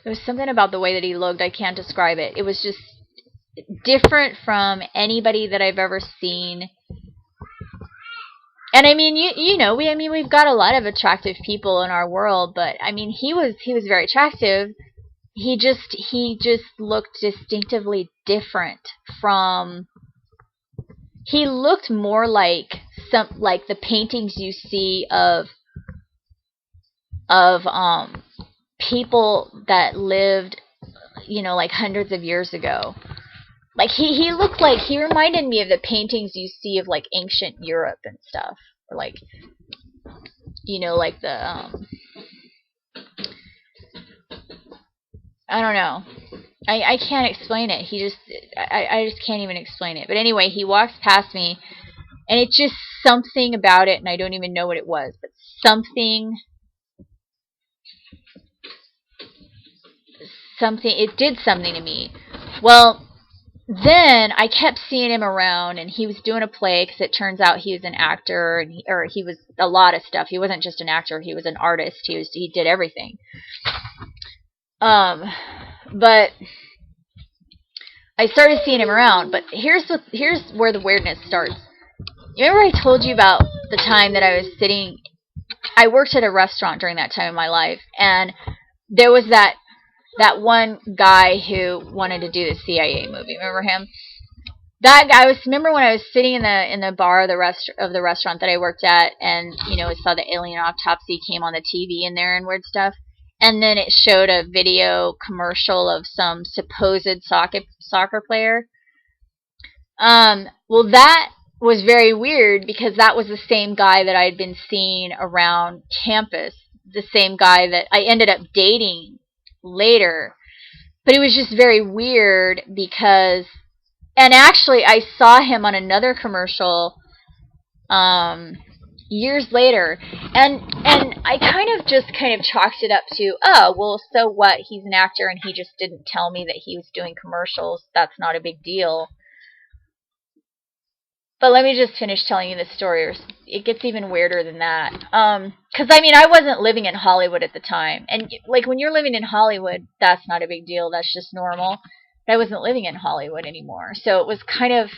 There was something about the way that he looked. I can't describe it. It was just different from anybody that I've ever seen. And I mean, you know, we've got a lot of attractive people in our world, but I mean, he was very attractive. He just looked distinctively different from. He looked more like the paintings you see of people that lived, you know, like hundreds of years ago. Like he looked like, he reminded me of the paintings you see of like ancient Europe and stuff, or like, you know, like the I don't know. I can't explain it. I just can't even explain it. But anyway, he walks past me, and it's just something about it, and I don't even know what it was, but it did something to me. Well, then I kept seeing him around, and he was doing a play, because it turns out he was an actor, and he was a lot of stuff. He wasn't just an actor; he was an artist. He did everything. But I started seeing him around. But here's where the weirdness starts. You remember I told you about the time that I was sitting? I worked at a restaurant during that time in my life, and there was that one guy who wanted to do the CIA movie. Remember him? That guy remember when I was sitting in the bar of the restaurant that I worked at, and you know, I saw the alien autopsy came on the TV in there and weird stuff, and then it showed a video commercial of some supposed soccer player. Well, that was very weird, because that was the same guy that I had been seeing around campus, the same guy that I ended up dating later. But it was just very weird because, and actually I saw him on another commercial years later, and I kind of chalked it up to, oh, well, so what, he's an actor and he just didn't tell me that he was doing commercials, that's not a big deal. But let me just finish telling you the story, or it gets even weirder than that. Because, I mean, I wasn't living in Hollywood at the time. And, like, when you're living in Hollywood, that's not a big deal. That's just normal. But I wasn't living in Hollywood anymore. So it was it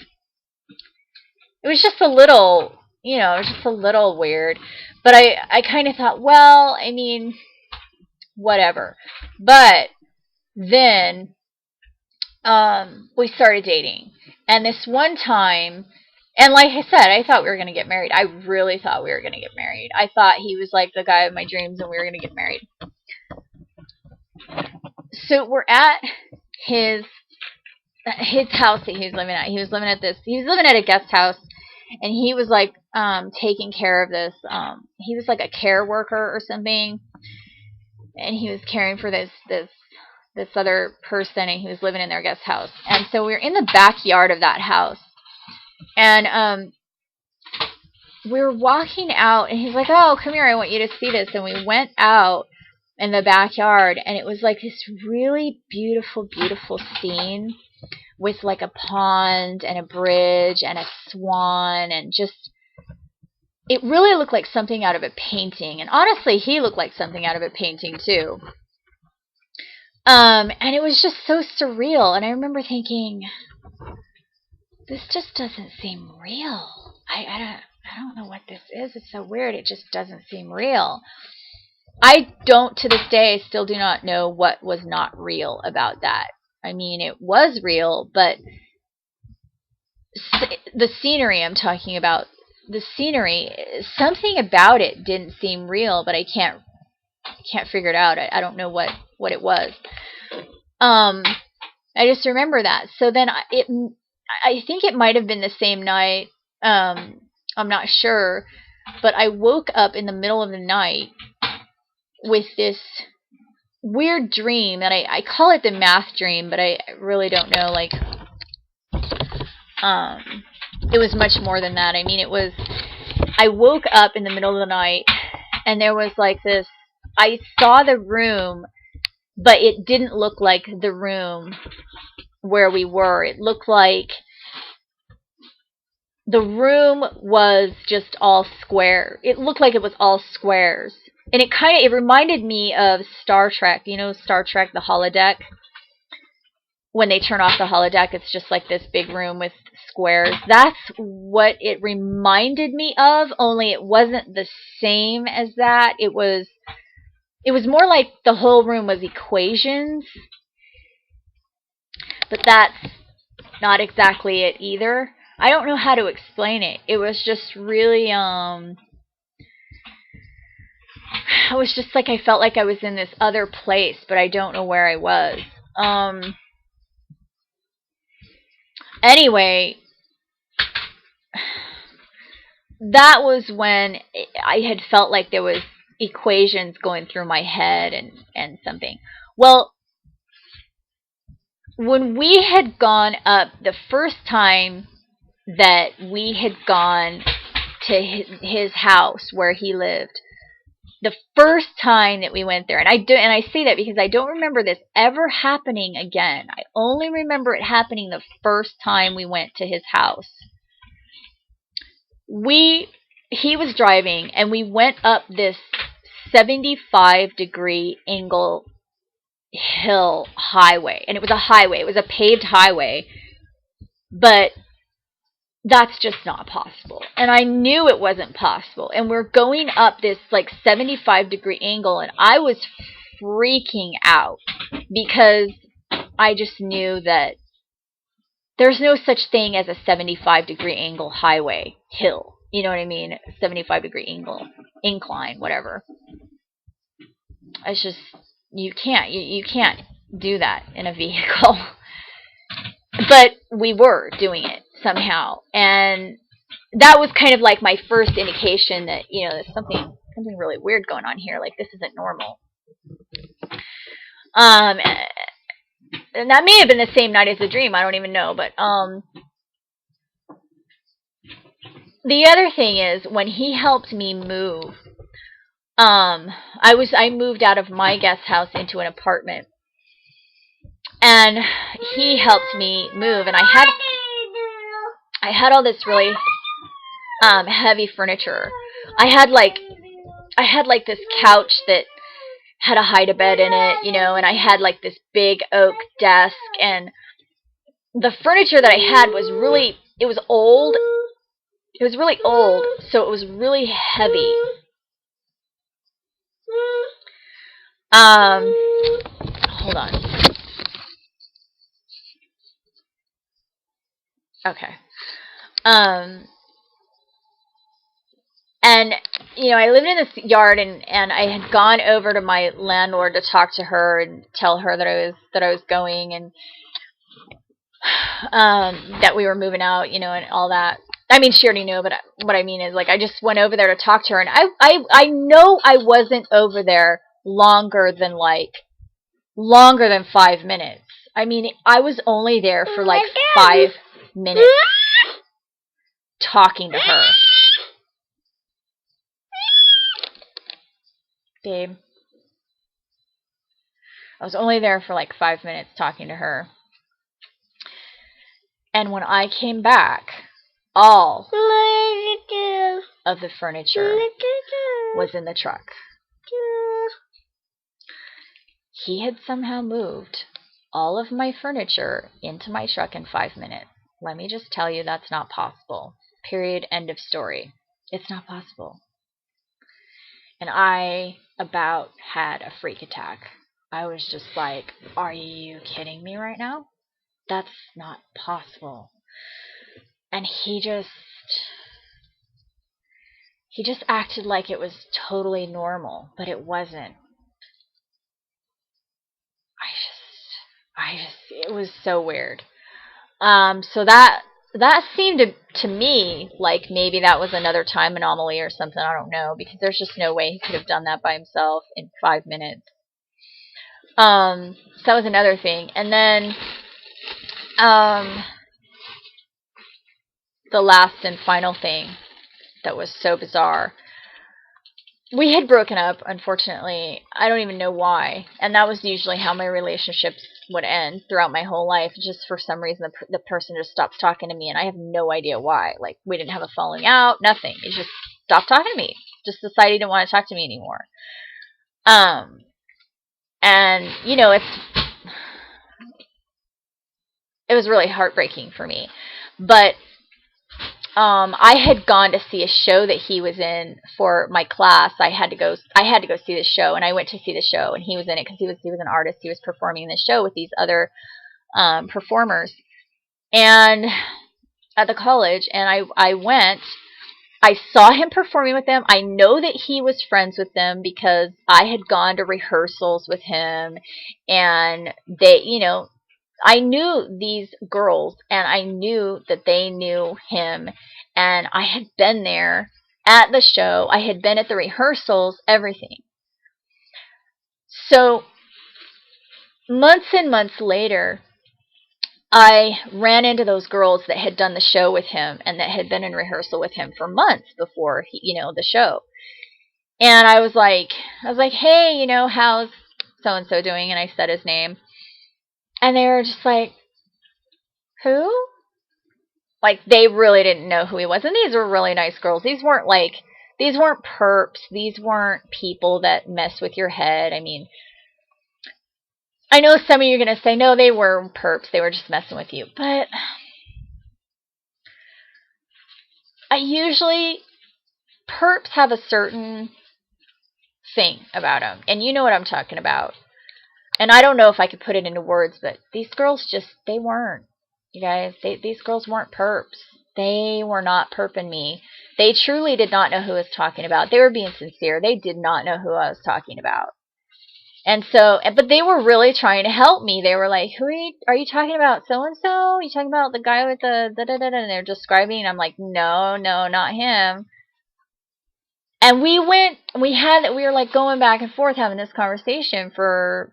was just a little, you know, it was just a little weird. But I kind of thought, well, I mean, whatever. But then we started dating. And this one time, and like I said, I thought we were going to get married. I really thought we were going to get married. I thought he was like the guy of my dreams and we were going to get married. So we're at his house that he was living at. He was living at a guest house, and he was like taking care of this. He was like a care worker or something, and he was caring for this other person, and he was living in their guest house. And so we were in the backyard of that house. And we were walking out, and he's like, oh, come here, I want you to see this. And we went out in the backyard, and it was like this really beautiful, beautiful scene with like a pond and a bridge and a swan, and just, it really looked like something out of a painting. And honestly, he looked like something out of a painting too. And it was just so surreal. And I remember thinking, this just doesn't seem real. I don't know what this is. It's so weird. It just doesn't seem real. I don't, to this day, I still do not know what was not real about that. I mean, it was real, but the scenery I'm talking about, the scenery, something about it didn't seem real, but I can't figure it out. I don't know what it was. I just remember that. So then I think it might have been the same night. I'm not sure, but I woke up in the middle of the night with this weird dream that I call it the math dream, but I really don't know. Like, it was much more than that. I mean, I woke up in the middle of the night, and there was like this, I saw the room, but it didn't look like the room where we were. It looked like the room was just all square. It looked like it was all squares. And it reminded me of Star Trek. You know, Star Trek, the holodeck. When they turn off the holodeck, it's just like this big room with squares. That's what it reminded me of, only it wasn't the same as that. It was more like the whole room was equations. But that's not exactly it either. I don't know how to explain it. It was just really, it was just like I felt like I was in this other place, but I don't know where I was. Anyway, that was when I had felt like there was equations going through my head and something. Well, when we had gone up, the first time that we had gone to his house where he lived, the first time that we went there, and I say that because I don't remember this ever happening again. I only remember it happening the first time we went to his house. He was driving, and we went up this 75-degree angle hill highway, and it was a highway. It was a paved highway, but that's just not possible. And I knew it wasn't possible. And we're going up this like 75-degree angle, and I was freaking out because I just knew that there's no such thing as a 75-degree angle highway hill. You know what I mean? 75-degree angle, incline, whatever. It's just, you can't do that in a vehicle. But we were doing it somehow, and that was kind of like my first indication that, you know, there's something really weird going on here. Like, this isn't normal. And that may have been the same night as the dream. I don't even know. But the other thing is, when he helped me move, I moved out of my guest house into an apartment, and he helped me move, and I had all this really heavy furniture. I had like this couch that had a hide-a-bed in it, you know, and I had like this big oak desk, and the furniture that I had was really, it was old. It was really old, so it was really heavy. Hold on. Okay. And, you know, I lived in this yard, and I had gone over to my landlord to talk to her and tell her that I was going, and that we were moving out, you know, and all that. I mean, she already knew, but what I mean is, like, I just went over there to talk to her, and I know I wasn't over there longer than 5 minutes. I mean, I was only there for like 5 minutes talking to her. Babe. I was only there for like 5 minutes talking to her. And when I came back, all of the furniture was in the truck. He had somehow moved all of my furniture into my truck in 5 minutes. Let me just tell you, that's not possible. Period. End of story. It's not possible. And I about had a freak attack. I was just like, are you kidding me right now? That's not possible. And he just acted like it was totally normal, but it wasn't. It was so weird. So that seemed to me like maybe that was another time anomaly or something. I don't know, because there's just no way he could have done that by himself in 5 minutes. So that was another thing. And then the last and final thing that was so bizarre. We had broken up, unfortunately. I don't even know why. And that was usually how my relationships would end throughout my whole life. Just for some reason, the person just stops talking to me, and I have no idea why. Like, we didn't have a falling out, nothing. He just stopped talking to me. just decided he didn't want to talk to me anymore. And, you know, it was really heartbreaking for me. But I had gone to see a show that he was in for my class. I had to go see the show, and I went to see the show, and he was in it because he was an artist. He was performing in the show with these other performers, and at the college, and I went. I saw him performing with them. I know that he was friends with them because I had gone to rehearsals with him, and they, you know, I knew these girls, and I knew that they knew him, and I had been there at the show. I had been at the rehearsals, everything. So months and months later, I ran into those girls that had done the show with him and that had been in rehearsal with him for months before the show. And I was like, hey, you know, how's so-and-so doing? And I said his name. And they were just like, who? Like, they really didn't know who he was. And these were really nice girls. These weren't perps. These weren't people that mess with your head. I mean, I know some of you are going to say, no, they were perps. They were just messing with you. But perps have a certain thing about them. And you know what I'm talking about. And I don't know if I could put it into words, but these girls they weren't. You guys, these girls weren't perps. They were not perping me. They truly did not know who I was talking about. They were being sincere. They did not know who I was talking about. And so, but they were really trying to help me. They were like, who are you talking about? So-and-so? Are you talking about the guy with the da-da-da-da? And they're describing, and I'm like, no, not him. And we were like going back and forth having this conversation for,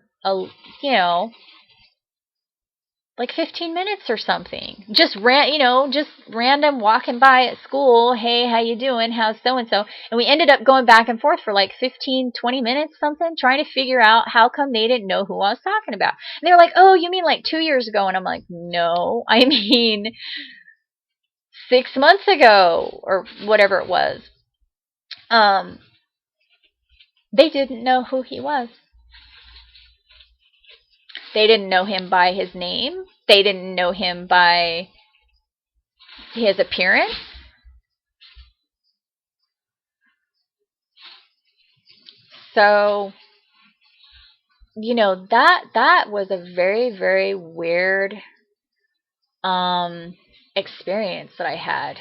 like 15 minutes or something. Just random walking by at school. Hey, how you doing? How's so-and-so? And we ended up going back and forth for like 15, 20 minutes, something, trying to figure out how come they didn't know who I was talking about. And they were like, oh, you mean like 2 years ago? And I'm like, no, I mean 6 months ago or whatever it was. They didn't know who he was. They didn't know him by his name. They didn't know him by his appearance. So, that was a very, very weird experience that I had.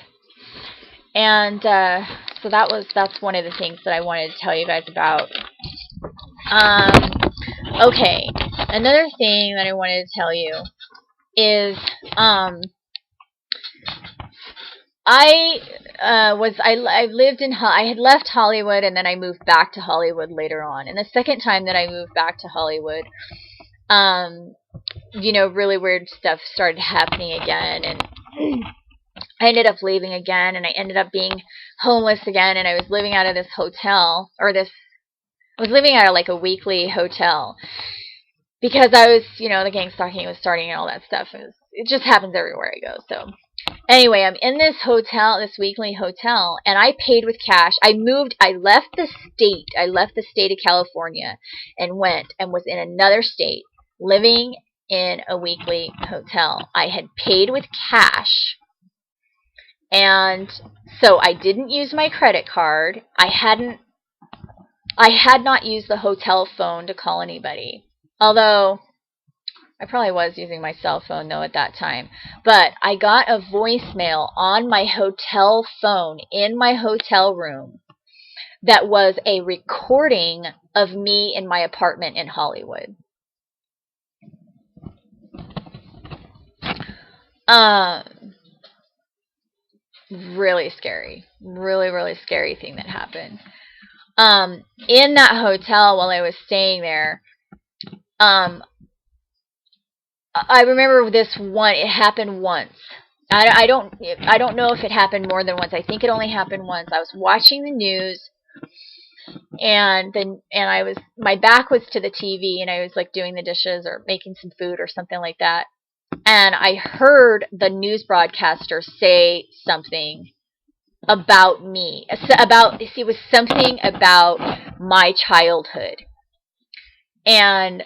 And so that's one of the things that I wanted to tell you guys about. Okay, another thing that I wanted to tell you is I had left Hollywood, and then I moved back to Hollywood later on. And the second time that I moved back to Hollywood, really weird stuff started happening again, and I ended up leaving again, and I ended up being homeless again, and I was living out of this hotel, I was living out of like a weekly hotel, because I was, the gang stalking was starting and all that stuff. It just happens everywhere I go. So anyway, I'm in this hotel, this weekly hotel, and I paid with cash. I left the state of California and went and was in another state living in a weekly hotel. I had paid with cash. And so I didn't use my credit card. I had not used the hotel phone to call anybody. Although, I probably was using my cell phone, though, at that time. But I got a voicemail on my hotel phone in my hotel room that was a recording of me in my apartment in Hollywood. Really scary. Really, really scary thing that happened. In that hotel while I was staying there, I remember this one. It happened once. I don't know if it happened more than once. I think it only happened once. I was watching the news, and my back was to the TV, and I was like doing the dishes or making some food or something like that. And I heard the news broadcaster say something about me. It was something about my childhood. And